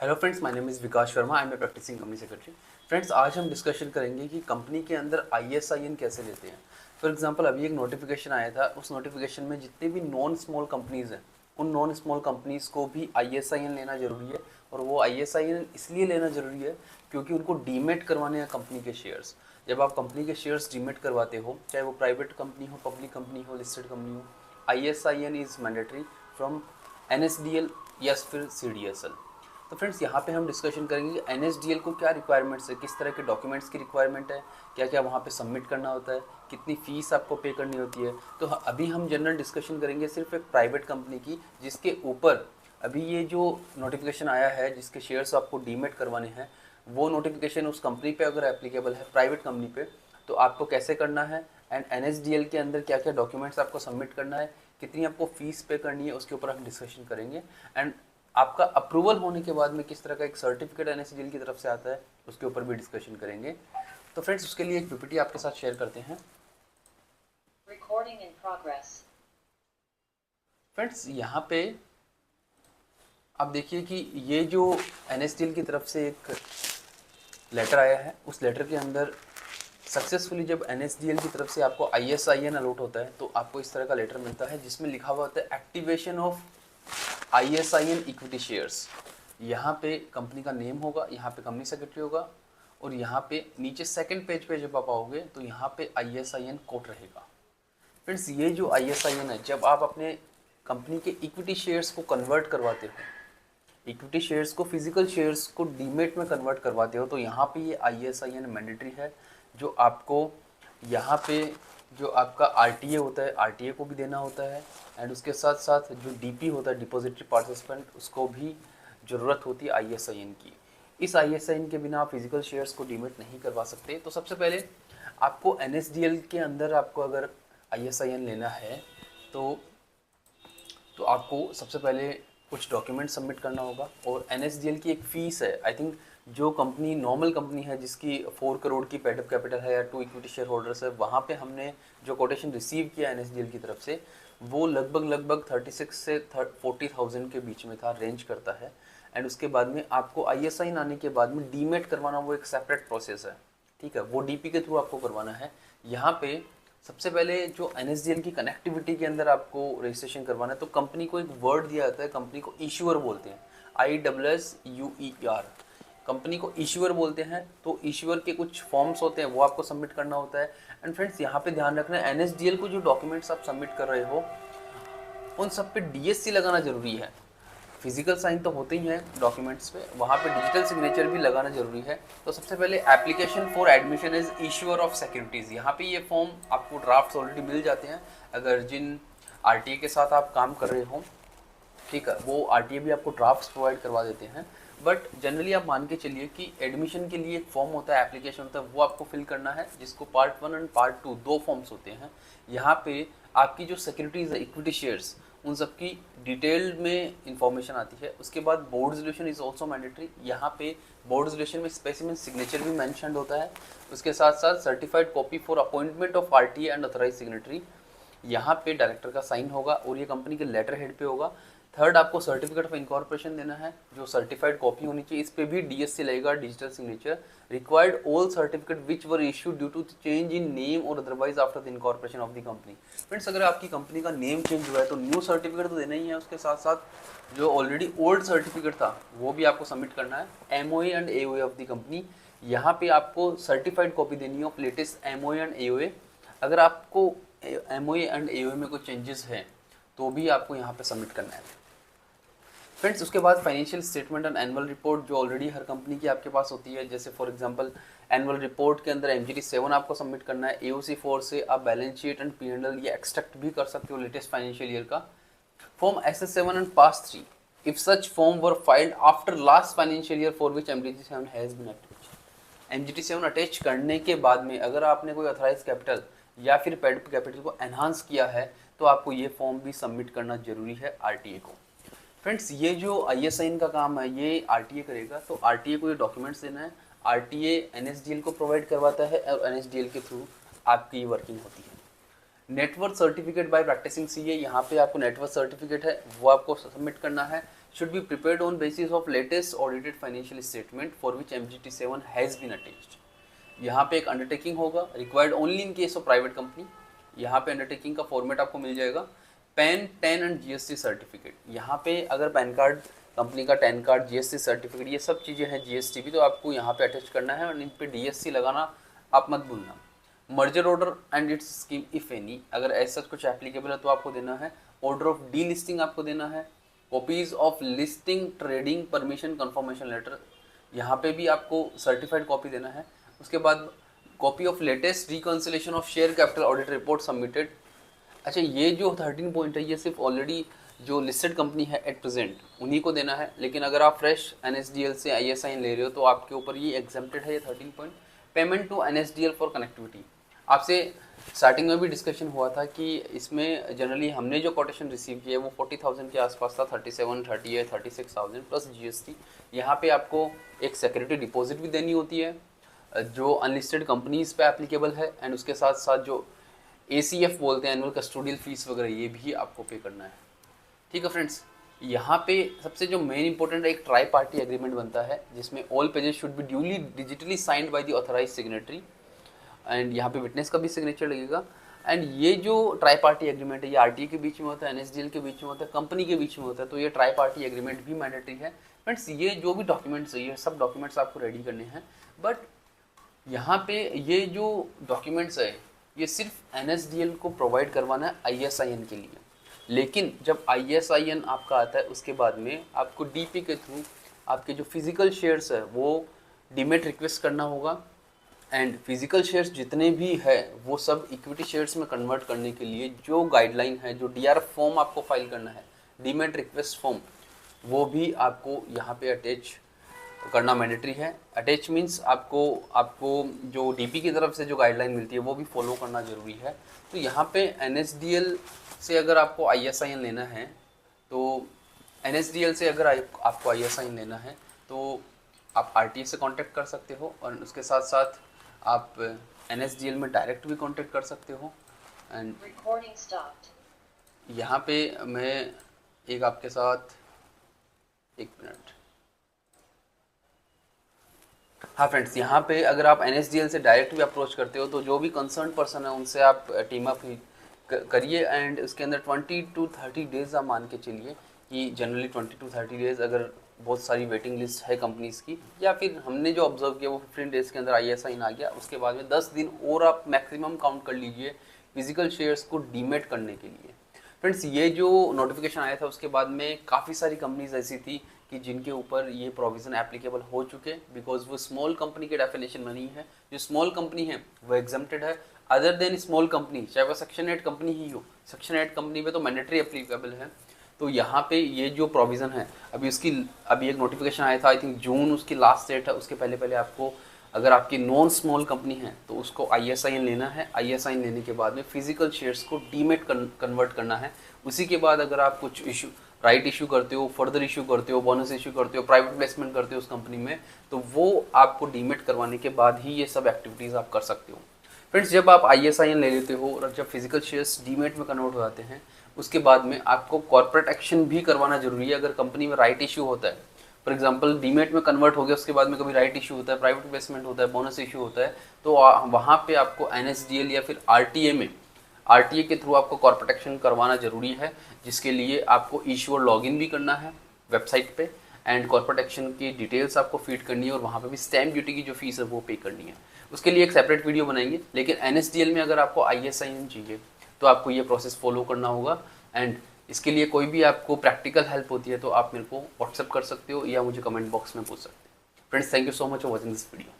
Hello friends, my name is Vikas Sharma. I am a practicing company secretary. Friends, आज हम discussion करेंगे कि company के अंदर ISIN कैसे लेते हैं। फॉर एग्जांपल, अभी एक नोटिफिकेशन आया था। उस नोटिफिकेशन में जितने भी नॉन स्मॉल कंपनीज़ हैं, उन नॉन स्मॉल कंपनीज़ को भी ISIN लेना ज़रूरी है। और वो ISIN इसलिए लेना ज़रूरी है क्योंकि उनको डीमेट करवाने हैं कंपनी के शेयर्स। जब आप कंपनी के शेयर्स डीमेट करवाते हो, चाहे वो प्राइवेट कंपनी हो, पब्लिक कंपनी हो, लिस्टेड कंपनी हो, ISIN is mandatory from NSDL या फिर CDSL। तो फ्रेंड्स, यहाँ पे हम डिस्कशन करेंगे कि NSDL को क्या रिक्वायरमेंट्स है, किस तरह के डॉक्यूमेंट्स की रिक्वायरमेंट है, क्या क्या वहाँ पे सबमिट करना होता है, कितनी फ़ीस आपको पे करनी होती है। तो अभी हम जनरल डिस्कशन करेंगे सिर्फ एक प्राइवेट कंपनी की, जिसके ऊपर अभी ये जो नोटिफिकेशन आया है, जिसके शेयर्स आपको डीमेट करवाने हैं, वो नोटिफिकेशन उस कंपनी पे अगर एप्लीकेबल है, प्राइवेट कंपनी पे, तो आपको कैसे करना है एंड NSDL के अंदर क्या क्या डॉक्यूमेंट्स आपको सबमिट करना है, कितनी आपको फ़ीस पे करनी है, उसके ऊपर हम डिस्कशन करेंगे। एंड आपका अप्रूवल होने के बाद में किस तरह का एक सर्टिफिकेट NSDL की तरफ से आता है, उसके ऊपर भी डिस्कशन करेंगे। तो फ्रेंड्स, उसके लिए एक PPT आपके साथ शेयर करते हैं। Recording in progress. फ्रेंड्स, यहाँ पे आप देखिए कि ये जो NSDL की तरफ से एक लेटर आया है, उस लेटर के अंदर सक्सेसफुली जब NSDL की तरफ से आपको ISIN अलॉट होता है, तो आपको इस तरह का लेटर मिलता है जिसमें लिखा हुआ होता है activation of ISIN equity shares. यहाँ पे कंपनी का नेम होगा, यहाँ पे कंपनी सेक्रेटरी होगा, और यहाँ पे नीचे सेकंड पेज पे जब आप आओगे तो यहाँ पे ISIN कोड रहेगा। फ्रेंड्स, ये जो ISIN है, जब आप अपने कंपनी के इक्विटी शेयर्स को कन्वर्ट करवाते हो, इक्विटी शेयर्स को, फिजिकल शेयर्स को डीमेट में कन्वर्ट करवाते हो, तो यहाँ पे ये ISIN मैंडेटरी है, जो आपको यहाँ पे जो आपका RTA होता है, RTA को भी देना होता है। एंड उसके साथ साथ जो DP होता है, डिपॉजिटरी पार्टिसिपेंट, उसको भी ज़रूरत होती है ISIN की। इस ISIN के बिना आप फिजिकल शेयर्स को डीमेट नहीं करवा सकते। तो सबसे पहले आपको NSDL के अंदर आपको अगर ISIN लेना है, तो आपको सबसे पहले कुछ डॉक्यूमेंट सबमिट करना होगा। और NSDL की एक फ़ीस है, आई थिंक जो कंपनी नॉर्मल कंपनी है जिसकी 4 करोड़ की पेड अप कैपिटल है या 2 इक्विटी शेयर होल्डर्स है, वहाँ पे हमने जो कोटेशन रिसीव किया NSDL की तरफ से, वो लगभग 36 से 40,000 के बीच में था, रेंज करता है। एंड उसके बाद में आपको ISIN आने के बाद में डीमेट करवाना, वो एक सेपरेट प्रोसेस है, ठीक है, वो DP के थ्रू आपको करवाना है। यहाँ पे सबसे पहले जो NSDL की कनेक्टिविटी के अंदर आपको रजिस्ट्रेशन करवाना है, तो कंपनी को एक वर्ड दिया जाता है, कंपनी को इशूअर बोलते हैं, ISSUER, कंपनी को इशूअर बोलते हैं। तो इशूअर के कुछ फॉर्म्स होते हैं, वो आपको सबमिट करना होता है। एंड फ्रेंड्स, यहाँ पे ध्यान रखना है, NSDL को जो डॉक्यूमेंट्स आप सबमिट कर रहे हो, उन सब पे DSC लगाना जरूरी है। फिजिकल साइन तो होते ही हैं डॉक्यूमेंट्स पे, वहाँ पे डिजिटल सिग्नेचर भी लगाना जरूरी है। तो सबसे पहले application for admission is issuer of securities, यहाँ पे ये फॉर्म आपको ड्राफ्ट्स ऑलरेडी मिल जाते हैं अगर जिन RTA के साथ आप काम कर रहे हो, ठीक है, वो RTA भी आपको ड्राफ्ट्स प्रोवाइड करवा देते हैं। बट जनरली आप मान के चलिए कि एडमिशन के लिए एक फॉर्म होता है, एप्लीकेशन होता है, वो आपको फिल करना है, जिसको पार्ट 1 एंड पार्ट 2 दो फॉर्म्स होते हैं। यहाँ पे आपकी जो सिक्योरिटीज़ है, इक्विटी शेयर्स, उन सब की डिटेल्ड में इंफॉर्मेशन आती है। उसके बाद board resolution is also mandatory. यहाँ पे बोर्ड रेजोल्यूशन में स्पेसिमेन सिग्नेचर भी मैंशनड होता है। उसके साथ साथ certified copy for appointment of RTA and authorise signatory, यहाँ पे डायरेक्टर का साइन होगा और ये कंपनी के लेटर हेड पे होगा। थर्ड, आपको सर्टिफिकेट ऑफ इनकॉर्पोरेशन देना है, जो सर्टिफाइड कॉपी होनी चाहिए, इस पे भी DSC लगेगा, digital signature. Required all certificate which were issued due to change in name और otherwise after the incorporation of the company. Friends, अगर आपकी कंपनी का नेम चेंज हुआ है तो न्यू सर्टिफिकेट तो देना ही है, उसके साथ साथ जो ऑलरेडी ओल्ड सर्टिफिकेट था वो भी आपको सबमिट करना है। MOA and AOA of the company, यहाँ पे आपको सर्टिफाइड कॉपी देनी है of latest MOA and AOA। अगर आपको MOA एंड AOA में कोई चेंजेस हैं तो भी आपको यहाँ पे सबमिट करना है। फ्रेंड्स, उसके बाद financial statement and annual report, जो ऑलरेडी हर कंपनी की आपके पास होती है, जैसे फॉर एग्जांपल एनुअल रिपोर्ट के अंदर MGT 7 आपको सबमिट करना है। AOC 4 से आप बैलेंस शीट एंड P&L ये एक्सट्रैक्ट भी कर सकते हो लेटेस्ट फाइनेंशियल ईयर का। Form SS 7 and PAS 3 if such form were filed after last financial year for which MGT 7 has been attached. MGT 7 attach करने के बाद में अगर आपने कोई अथराइज कैपिटल या फिर पेड कैपिटल को एनहांस किया है, तो आपको ये फॉर्म भी सबमिट करना जरूरी है RTA को। फ्रेंड्स, ये जो ISIN का काम है ये RTA करेगा, तो RTA को ये डॉक्यूमेंट्स देना है। RTA NSDL को प्रोवाइड करवाता है और NSDL के थ्रू आपकी वर्किंग होती है। Net worth certificate by practicing CA, यहाँ पे आपको नेटवर्क सर्टिफिकेट है वो आपको सबमिट करना है। should be prepared on basis of latest audited financial statement for which MGT7 has been attached. यहाँ पे एक अंडरटेकिंग होगा, required only in case of private company. यहाँ पे अंडरटेकिंग का फॉर्मेट आपको मिल जाएगा, pan, ten and GST certificate. यहाँ पे अगर पैन कार्ड कंपनी का, टेन कार्ड, जीएसटी सर्टिफिकेट, ये सब चीज़ें हैं, जीएसटी भी, तो आपको यहाँ पे अटैच करना है और इन पे डीएससी लगाना आप मत भूलना। Merger order and it's scheme if any, अगर ऐसा कुछ एप्लीकेबल है तो आपको देना है। ऑर्डर ऑफ डी लिस्टिंग आपको देना है। Copies of listing trading permission confirmation letter, यहाँ पे भी आपको सर्टिफाइड कॉपी देना है। उसके बाद copy of latest reconciliation of share capital audit report submitted. अच्छा, ये जो 13 पॉइंट है ये सिर्फ ऑलरेडी जो लिस्टेड कंपनी है एट प्रेजेंट उन्हीं को देना है, लेकिन अगर आप फ्रेश एनएसडीएल से आईएसआईएन ले रहे हो तो आपके ऊपर ये एग्जेम्प्टेड है ये 13 point. Payment to NSDL for connectivity, आपसे स्टार्टिंग में भी डिस्कशन हुआ था कि इसमें जनरली हमने जो कोटेशन रिसीव किया है वो 40,000 के आसपास था, 37, 38, 36,000 प्लस जीएसटी। यहाँ पे आपको एक सिक्योरिटी डिपॉजिट भी देनी होती है जो अनलिस्टेड कंपनीज पे एप्लीकेबल है, एंड उसके साथ साथ जो ACF बोलते हैं एनुअल कस्टोडियल फीस वगैरह, ये भी आपको पे करना है। ठीक है फ्रेंड्स, यहाँ पे सबसे जो मेन इंपॉर्टेंट एक ट्राई पार्टी एग्रीमेंट बनता है जिसमें all pages should be duly digitally signed by the authorised signatory, and यहाँ पे विटनेस का भी सिग्नेचर लगेगा। एंड ये जो ट्राई पार्टी एग्रीमेंट है ये आरटीए के बीच में होता है, एनएसडीएल के बीच में होता है, कंपनी के बीच में होता है, तो ये ट्राई पार्टी एग्रीमेंट भी मैंडेटरी है। फ्रेंड्स, ये जो भी डॉक्यूमेंट्स है ये सब डॉक्यूमेंट्स आपको रेडी करने हैं, बट यहाँ पे ये जो डॉक्यूमेंट्स है ये सिर्फ एनएसडीएल को प्रोवाइड करवाना है आईएसआईएन के लिए, लेकिन जब आईएसआईएन आपका आता है उसके बाद में आपको डीपी के थ्रू आपके जो फिजिकल शेयर्स है वो डीमेट रिक्वेस्ट करना होगा, एंड फिजिकल शेयर्स जितने भी है वो सब इक्विटी शेयर्स में कन्वर्ट करने के लिए जो गाइडलाइन है, जो डीआरएफ फॉर्म आपको फाइल करना है, डीमेट रिक्वेस्ट फॉर्म, वो भी आपको यहाँ पे अटैच करना मैंडेटरी है। अटैच मीन्स आपको जो डीपी की तरफ से जो गाइडलाइन मिलती है वो भी फॉलो करना ज़रूरी है। तो यहाँ पे एनएसडीएल से अगर आपको आईएसआईएन लेना है तो एनएसडीएल से अगर आपको आईएसआईएन लेना है तो आप आरटीए से कांटेक्ट कर सकते हो, और उसके साथ साथ आप एनएसडीएल में डायरेक्ट भी कांटेक्ट कर सकते हो। And Recording stopped. यहाँ पे मैं एक आपके साथ एक मिनट, हाँ फ्रेंड्स, यहाँ पे अगर आप एनएसडीएल से डायरेक्ट भी अप्रोच करते हो तो जो भी कंसर्न पर्सन है उनसे आप टीम अप करिए, एंड उसके अंदर 20 to 30 डेज़ आप मान के चलिए कि जनरली 20 to 30 डेज़ अगर बहुत सारी वेटिंग लिस्ट है कंपनीज़ की, या फिर हमने जो ऑब्जर्व किया वो 15 डेज़ के अंदर आईएसआईएन आ गया, उसके बाद में 10 दिन और आप मैक्सिमम काउंट कर लीजिए फिजिकल शेयर्स को डीमेट करने के लिए। फ्रेंड्स, ये जो नोटिफिकेशन आया था उसके बाद में काफ़ी सारी कंपनीज ऐसी थी कि जिनके ऊपर ये प्रोविज़न एप्लीकेबल हो चुके, बिकॉज वो स्मॉल कंपनी के डेफिनेशन में नहीं है। जो स्मॉल कंपनी है वो एग्जम्प्टेड है, अदर देन स्मॉल कंपनी, चाहे वो सेक्शन 8 कंपनी ही हो, सेक्शन 8 कंपनी में तो मैंडेटरी एप्लीकेबल है। तो यहाँ पे ये जो प्रोविज़न है अभी एक नोटिफिकेशन आया था, आई थिंक जून उसकी लास्ट डेट है, उसके पहले आपको अगर आपकी नॉन स्मॉल कंपनी है तो उसको आईएसआईएन लेना है। आईएसआईएन लेने के बाद में फिजिकल शेयर्स को डीमेट कन्वर्ट करना है। उसी के बाद अगर आप कुछ राइट इशू करते हो, फर्दर इशू करते हो, बोनस इशू करते हो, प्राइवेट प्लेसमेंट करते हो उस कंपनी में, तो वो आपको डीमेट करवाने के बाद ही ये सब एक्टिविटीज़ आप कर सकते हो। फ्रेंड्स, जब आप आईएसआईएन ले लेते हो और जब फिजिकल शेयर्स डीमेट में कन्वर्ट हो जाते हैं उसके बाद में आपको कॉर्पोरेट एक्शन भी करवाना जरूरी है। अगर कंपनी में राइट इशू होता है, फॉर एग्जांपल डीमेट में कन्वर्ट हो गया, उसके बाद में कभी राइट इशू होता है, प्राइवेट इन्वेस्टमेंट होता है, बोनस इशू होता है, तो वहाँ पे आपको एनएसडीएल या फिर आरटीए के थ्रू आपको कॉर्पोरेट एक्शन करवाना जरूरी है, जिसके लिए आपको इशूअर लॉगिन भी करना है वेबसाइट पे, एंड कॉर्पोरेट एक्शन की डिटेल्स आपको फीड करनी है, और वहाँ पे भी स्टैम्प ड्यूटी की जो फीस है वो पे करनी है। उसके लिए एक सेपरेट वीडियो बनाएंगे, लेकिन एनएसडीएल में अगर आपको आईएसआईएन चाहिए तो आपको ये प्रोसेस फॉलो करना होगा। एंड इसके लिए कोई भी आपको प्रैक्टिकल हेल्प होती है तो आप मेरे को व्हाट्सएप कर सकते हो या मुझे कमेंट बॉक्स में पूछ सकते हो। Friends, thank you so much for watching this video.